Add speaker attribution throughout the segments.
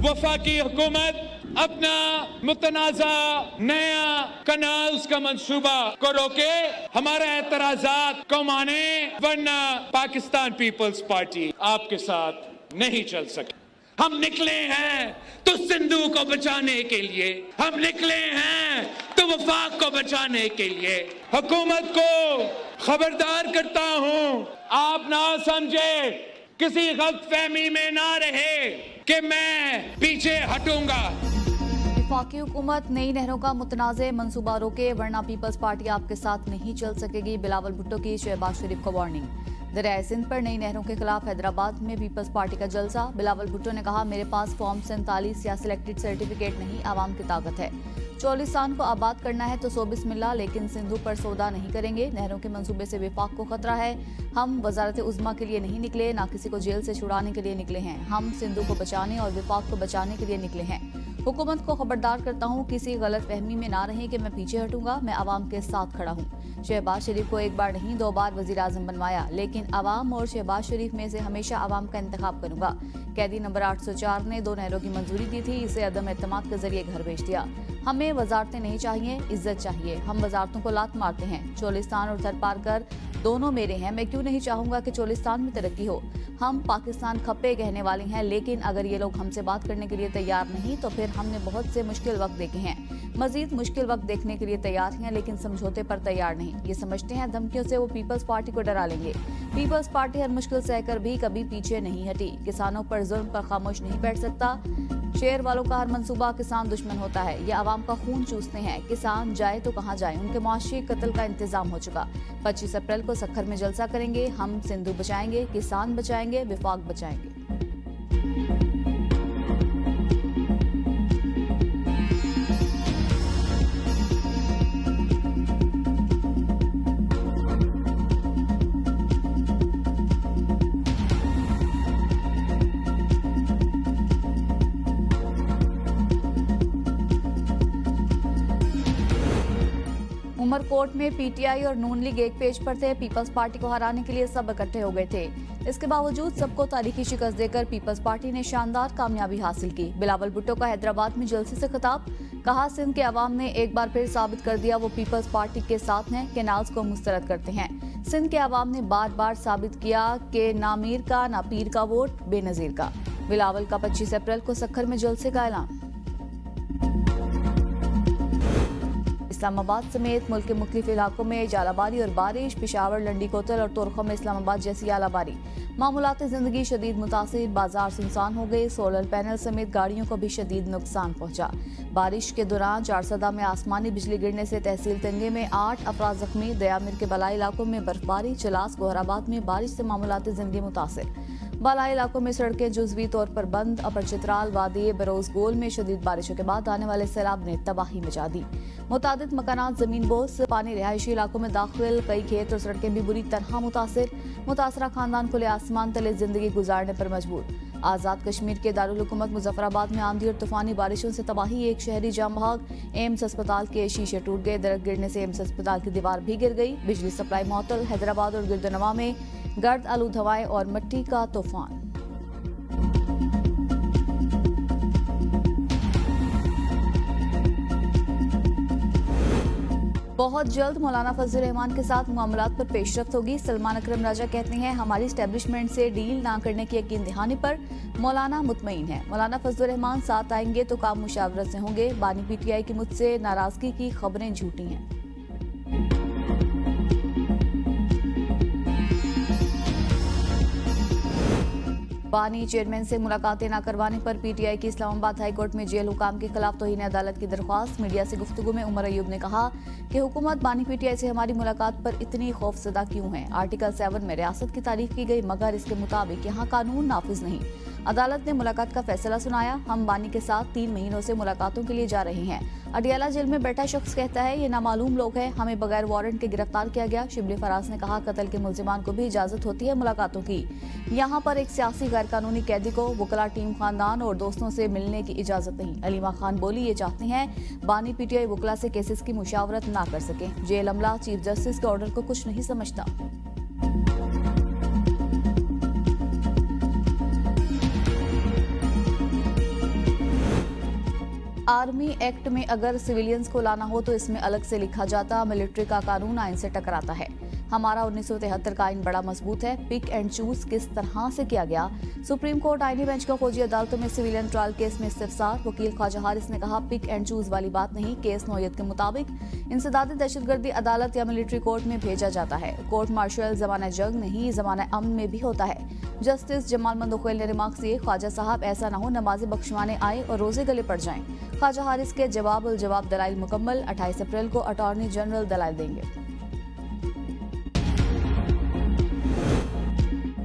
Speaker 1: वफाकी हुकूमत अपना मुतनाज़ा नया कनाल्स का मंसूबा को रोके, हमारा एतराज़ात को माने, वरना पाकिस्तान पीपल्स पार्टी आपके साथ नहीं चल सके। हम निकले हैं तो सिंधु को बचाने के लिए, हम निकले हैं तो वफाक को बचाने के लिए। हुकूमत को खबरदार करता हूं, आप ना समझे, किसी गलतफहमी में ना रहे कि मैं पीछे हटूंगा।
Speaker 2: वफाकी हुकूमत नई नहरों का मुतनाज़े मंसूबा रोके, वरना पीपल्स पार्टी आपके साथ नहीं चल सकेगी। बिलावल भुट्टो की शहबाज शरीफ को वार्निंग। दरियाए सिंध पर नई नहरों के खिलाफ हैदराबाद में पीपल्स पार्टी का जलसा। बिलावल भुट्टो ने कहा, मेरे पास फॉर्म 47 या सिलेक्टेड सर्टिफिकेट नहीं, आवाम की ताकत है। चोलिस्तान को आबाद करना है तो सो बिस्मिल्लाह, लेकिन सिंधु पर सौदा नहीं करेंगे। नहरों के मंसूबे से विफाक को खतरा है। हम वजारत उज़्मा के लिए नहीं निकले, ना किसी को जेल से छुड़ाने के लिए निकले हैं। हम सिंधु को बचाने और विफाक को बचाने के लिए निकले हैं। हुकूमत को खबरदार करता हूँ, किसी गलत फहमी में ना रहें कि मैं पीछे हटूंगा। मैं आवाम के साथ खड़ा हूँ। शहबाज शरीफ को एक बार नहीं 2 बार वजीर आजम बनवाया, लेकिन आवाम और शहबाज शरीफ में से हमेशा आवाम का इंतखाब करूंगा। कैदी नंबर 804 ने 2 नहरों की मंजूरी दी थी, इसे अदम एतमाद के जरिए घर भेज दिया। हमें वजारतें नहीं चाहिए, इज्जत चाहिए। हम वजारतों को लात मारते हैं। चोलिस्तान और थरपारकर दोनों मेरे हैं। मैं क्यों नहीं चाहूंगा कि चोलिस्तान में तरक्की हो। हम पाकिस्तान खप्पे कहने वाले हैं, लेकिन अगर ये लोग हमसे बात करने के लिए तैयार नहीं तो फिर हमने बहुत से मुश्किल वक्त देखे हैं। मजीद मुश्किल वक्त देखने के लिए तैयार हैं, लेकिन समझौते पर तैयार नहीं। ये समझते हैं धमकियों से वो पीपल्स पार्टी को डरा लेंगे। पीपल्स पार्टी हर मुश्किल सहकर भी कभी पीछे नहीं हटी। किसानों पर जुल्म पर खामोश नहीं बैठ सकता। शेर वालों का हर मंसूबा किसान दुश्मन होता है। ये आवाम का खून चूसते हैं। किसान जाए तो कहाँ जाए, उनके मुआशी कत्ल का इंतजाम हो चुका। 25 अप्रैल को सक्खर में जलसा करेंगे। हम सिंधु बचाएंगे, किसान बचाएंगे, विफाक बचाएंगे। उमरकोट में पीटीआई और नून लीग एक पेज पर थे। पीपल्स पार्टी को हराने के लिए सब इकट्ठे हो गए थे। इसके बावजूद सबको तारीखी शिकस्त देकर पीपल्स पार्टी ने शानदार कामयाबी हासिल की। बिलावल भुट्टो का हैदराबाद में जलसे से खिताब। कहा, सिंध के अवाम ने एक बार फिर साबित कर दिया वो पीपल्स पार्टी के साथ हैं, केनाल्स को मुस्तरद करते हैं। सिंध के अवाम ने बार बार साबित किया कि ना मीर का ना पीर का वोट, बेनजीर का। बिलावल का 25 अप्रैल को सक्खर में जलसे का ऐलान। इस्लामाबाद समेत मुल्क के मुख्तलिफ इलाकों में जालाबारी और बारिश। पिशावर, लंडी कोतल और तोरखा में इस्लामाबाद जैसी आलाबारी। मामूलाती जिंदगी शदीद मुतासिर। बाजार सुनसान हो गए। सोलर पैनल समेत गाड़ियों को भी शदीद नुकसान पहुंचा। बारिश के दौरान चारसदा में आसमानी बिजली गिरने से तहसील तंगे में 8 अफराद जख्मी। दयामिर के बलाई इलाकों में बर्फबारी। चलास, गोहराबाद में बारिश से मामूलाती जिंदगी मुतासिर। बालाई इलाकों में सड़कें जुज़वी तौर पर बंद। अपर चित्राल, वादी बरोज गोल में शदीद बारिशों के बाद आने वाले सैलाब ने तबाही मचा दी। मुतादिद मकानात जमीन बोस, पानी रिहायशी इलाकों में दाखिल। कई खेत और सड़कें भी बुरी तरह मुतासिर। मुतासरा खानदान खुले आसमान तले जिंदगी गुजारने पर मजबूर। आज़ाद कश्मीर के दारुल हुकूमत मुजफ्फराबाद में आंधी और तूफानी बारिशों से तबाही। एक शहरी जाम भाग। एम्स अस्पताल के शीशे टूट गए। दरख्त गिरने से एम्स अस्पताल की दीवार भी गिर गई। बिजली सप्लाई मुअत्तल। हैदराबाद और गिरदनवा में गर्द आलूद हवाएं और मिट्टी का तूफान। बहुत जल्द मौलाना फजल रहमान के साथ मामलात पर पेशरफ्त होगी। सलमान अकरम राजा कहते हैं, हमारी एस्टेब्लिशमेंट से डील ना करने की यकीन दहानी पर मौलाना मुतमईन है। मौलाना फजल रहमान साथ आएंगे तो काम मुशावरत से होंगे। बानी पीटीआई की मुझसे नाराजगी की खबरें झूठी हैं। बानी चेयरमैन से मुलाकातें न करवाने पर पीटीआई की इस्लामाबाद हाई कोर्ट में जेल हुकाम के खिलाफ तौहीन अदालत की दरख्वास्त। मीडिया से गुफ्तगू में उमर अयूब ने कहा कि हुकूमत बानी पीटीआई से हमारी मुलाकात पर इतनी खौफजदा क्यों है। आर्टिकल 7 में रियासत की तारीफ की गई, मगर इसके मुताबिक यहाँ कानून नाफिज नहीं। अदालत ने मुलाकात का फैसला सुनाया। हम बानी के साथ 3 महीनों से मुलाकातों के लिए जा रहे हैं। अडियाला जेल में बैठा शख्स कहता है, ये नामालूम लोग हैं, हमें बगैर वारंट के गिरफ्तार किया गया। शिबली फराज ने कहा, कत्ल के मुल्जिमान को भी इजाजत होती है मुलाकातों की। यहाँ पर एक सियासी गैर कानूनी कैदी को वकला, टीम, खानदान और दोस्तों से मिलने की इजाजत नहीं। अलीमा खान बोली, ये चाहते हैं बानी पीटीआई वकला से केसेस की मुशावरत ना कर सके। जेल अमला चीफ जस्टिस के ऑर्डर को कुछ नहीं समझता। आर्मी एक्ट में अगर सिविलियंस को लाना हो तो इसमें अलग से लिखा जाता। मिलिट्री का कानून आइन से टकराता है। हमारा 1973 का आइन बड़ा मजबूत है। पिक एंड चूज किस तरह से किया गया। सुप्रीम कोर्ट आईनी बेंच का फौजी अदालतों में सिविलियन ट्रायल केस में इस्तिफसार। वकील ख्वाजा हारिस ने कहा, पिक एंड चूज वाली बात नहीं, केस नौयत के मुताबिक इंसदादी दहशतगर्दी अदालत या मिलिट्री कोर्ट में भेजा जाता है। कोर्ट मार्शल जमाना जंग नहीं, जमाना अमन में भी होता है। जस्टिस जमाल मंदोखेल ने रिमार्क्स दिए, ख्वाजा साहब ऐसा ना हो नमाजें बख्शवाने आए और रोजे गले पड़ जाएं। ख्वाजा हारिस के जवाब उल जवाब दलाइल मुकम्मल। 28 अप्रैल को अटॉर्नी जनरल दलाइल देंगे।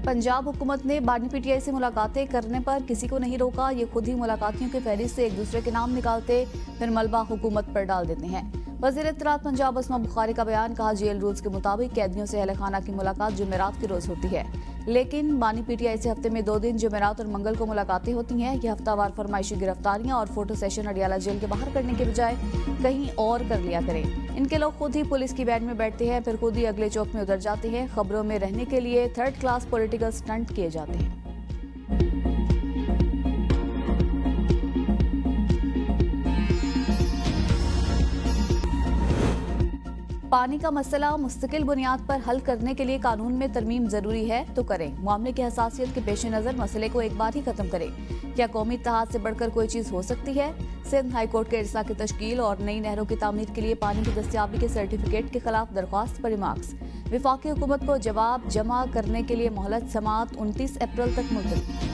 Speaker 2: पंजाब हुकूमत ने बानी पीटीआई से मुलाकातें करने पर किसी को नहीं रोका। ये खुद ही मुलाकातियों की फहरिस्त से एक दूसरे के नाम निकालते फिर मलबा हुकूमत पर डाल देते हैं। वज़ीर इत्तलात पंजाब अस्मा बुखारी का बयान, कहा जेल रूल्स के मुताबिक कैदियों से अहल खाना की मुलाकात जुमेरात के रोज होती है, लेकिन बानी पीटीआई से हफ्ते में 2 दिन जुमेरात और मंगल को मुलाकातें होती हैं। यह हफ्तावार फरमाइशी गिरफ्तारियां और फोटो सेशन अडियाला जेल के बाहर करने के बजाय कहीं और कर लिया करें। इनके लोग खुद ही पुलिस की वैन में बैठते हैं, फिर खुद ही अगले चौक में उतर जाते हैं। खबरों में रहने के लिए 3rd क्लास पॉलिटिकल स्टंट किए जाते हैं। पानी का मसला मुस्तकिल बुनियाद पर हल करने के लिए कानून में तरमीम जरूरी है तो करें। मामले की हसासियत के पेश नजर मसले को एक बार ही खत्म करें। क्या कौमी इत्तेहाद से बढ़कर कोई चीज हो सकती है? सिंध हाई कोर्ट के इरसा की तश्कील और नई नहरों की तामीर के लिए पानी की दस्तियाबी के सर्टिफिकेट के खिलाफ दरख्वास्त पर रिमार्क्स। विफाकी हुकूमत को जवाब जमा करने के लिए मोहलत समात 29 अप्रैल तक मुलतवी।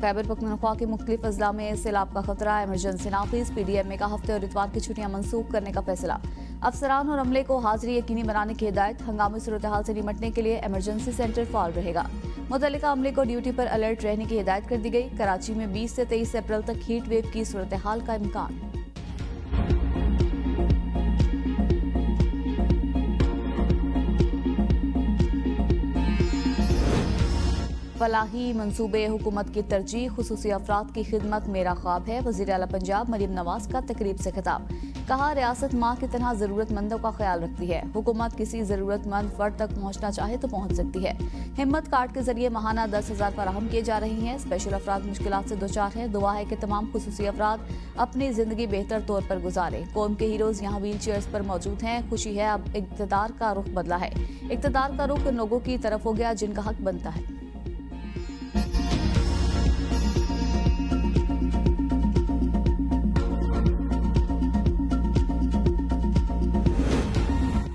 Speaker 2: खैबर पख्तूनख्वा के मुख्तलिफ अजला में सैलाब का खतरा, इमरजेंसी नाफिज। पीडीएमए का हफ्ते और इतवार की छुट्टियां मनसूख करने का फैसला। अफसरान और अमले को हाजिरी यकीनी बनाने की हिदायत। हंगामी सूरत हाल से निपटने के लिए इमरजेंसी सेंटर फाल रहेगा। मुतल्लिका अमले को ड्यूटी पर अलर्ट रहने की हिदायत कर दी गई। कराची में 20 से 23 अप्रैल तक हीट वेव की सूरत हाल का इम्कान। फलाही मंसूबे हुकूमत की तरजीह, खुसूसी अफराद की खिदमत मेरा ख्वाब है। वज़ीर आला पंजाब मरीम नवाज का तकरीब से खिताब। कहा, रियासत माँ की तरह जरूरतमंदों का ख्याल रखती है। हुकूमत किसी जरूरतमंद फर्द तक पहुँचना चाहे तो पहुँच सकती है। हिम्मत कार्ड के जरिए माहाना 10,000 फराहम किए जा रही हैं। स्पेशल अफराद मुश्किलात से दोचार हैं। दुआ है कि तमाम खुसूसी अफराद अपनी जिंदगी बेहतर तौर पर गुजारें। कौम के हीरोज यहाँ व्हील चेयर्स पर मौजूद हैं। खुशी है अब इक़्तिदार का रुख बदला है। इक़्तिदार का रुख उन लोगों की तरफ हो गया जिनका हक बनता है।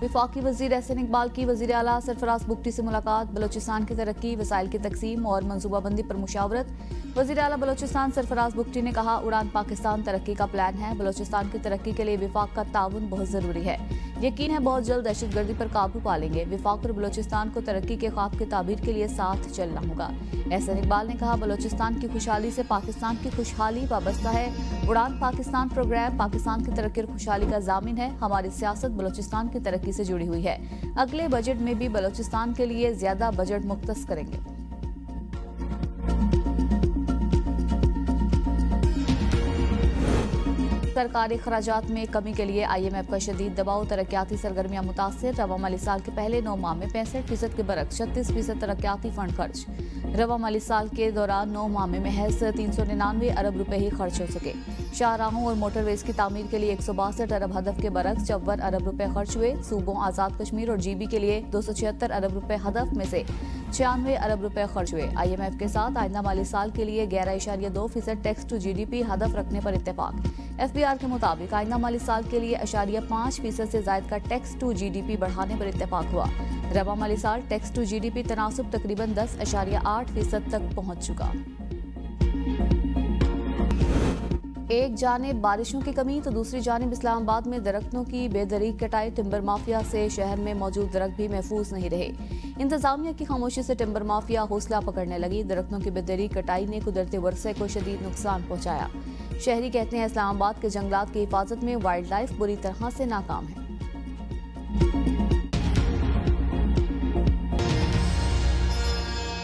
Speaker 2: वफाकी वजीर एहसन इकबाल की वजीर आला सरफराज बुगटी से मुलाकात। बलोचिस्तान की तरक्की, वसाइल की तकसीम और मनसूबाबंदी पर मुशावरत। वजीर आला बलोचिस्तान सरफराज बुगटी ने कहा, उड़ान पाकिस्तान तरक्की का प्लान है। बलोचिस्तान की तरक्की के लिए विफाक का ताउन बहुत जरूरी है। यकीन है बहुत जल्द दहशतगर्दी पर काबू पा लेंगे। विफाक और बलोचिस्तान को तरक्की के ख्वाब की ताबीर के लिए साथ चलना होगा। एहसन इकबाल ने कहा, बलोचिस्तान की खुशहाली से पाकिस्तान की खुशहाली वाबस्ता है। उड़ान पाकिस्तान प्रोग्राम पाकिस्तान की तरक्की और खुशहाली का जामिन है। हमारी सियासत बलोचिस्तान की तरक्की से जुड़ी हुई है। अगले बजट में भी बलोचिस्तान के लिए ज्यादा बजट मुख्तस करेंगे। सरकारी खराजात में कमी के लिए IMF का शदीद दबाव। तरक्याती सरगर्मियां मुतासिर। रवा माली साल के पहले 9 माह में 65% के बरक्स 36% तरक्याती फंड खर्च। रवा माली साल के दौरान 9 माह में महज 399 अरब रुपए ही खर्च हो सके। शाहराहों और मोटरवेज की तामीर के लिए 162 अरब हदफ के बरक्स 54 अरब रुपए खर्च हुए। सूबों आजाद कश्मीर और GB के लिए 276 अरब रुपए हदफ में से 96 अरब रुपए खर्च हुए। IMF के साथ आइंदा माली साल के लिए 11.2% टैक्स टू GDP हदफ रखने पर इत्तेफाक। FBR के मुताबिक आइंदा माली साल के लिए 0.5% से ज्यादा का टैक्स टू GDP बढ़ाने पर इत्तेफाक हुआ। रवा माली साल टैक्स टू GDP तनासुब तकरीबन 10.8% तक पहुंच चुका। एक जानिब बारिशों की कमी तो दूसरी जानिब इस्लामाबाद में दरख्तों की बेदरीक कटाई। टिम्बर माफिया से शहर में मौजूद दरख्त भी महफूज नहीं रहे। इंतजामिया की खामोशी से टिम्बर माफिया हौसला पकड़ने लगी। दरख्तों की बेदरीक कटाई ने कुदरती वर्षे को शदीद नुकसान पहुंचाया। शहरी कहते हैं इस्लामाबाद के जंगलात की हिफाजत में वाइल्ड लाइफ बुरी तरह से नाकाम है।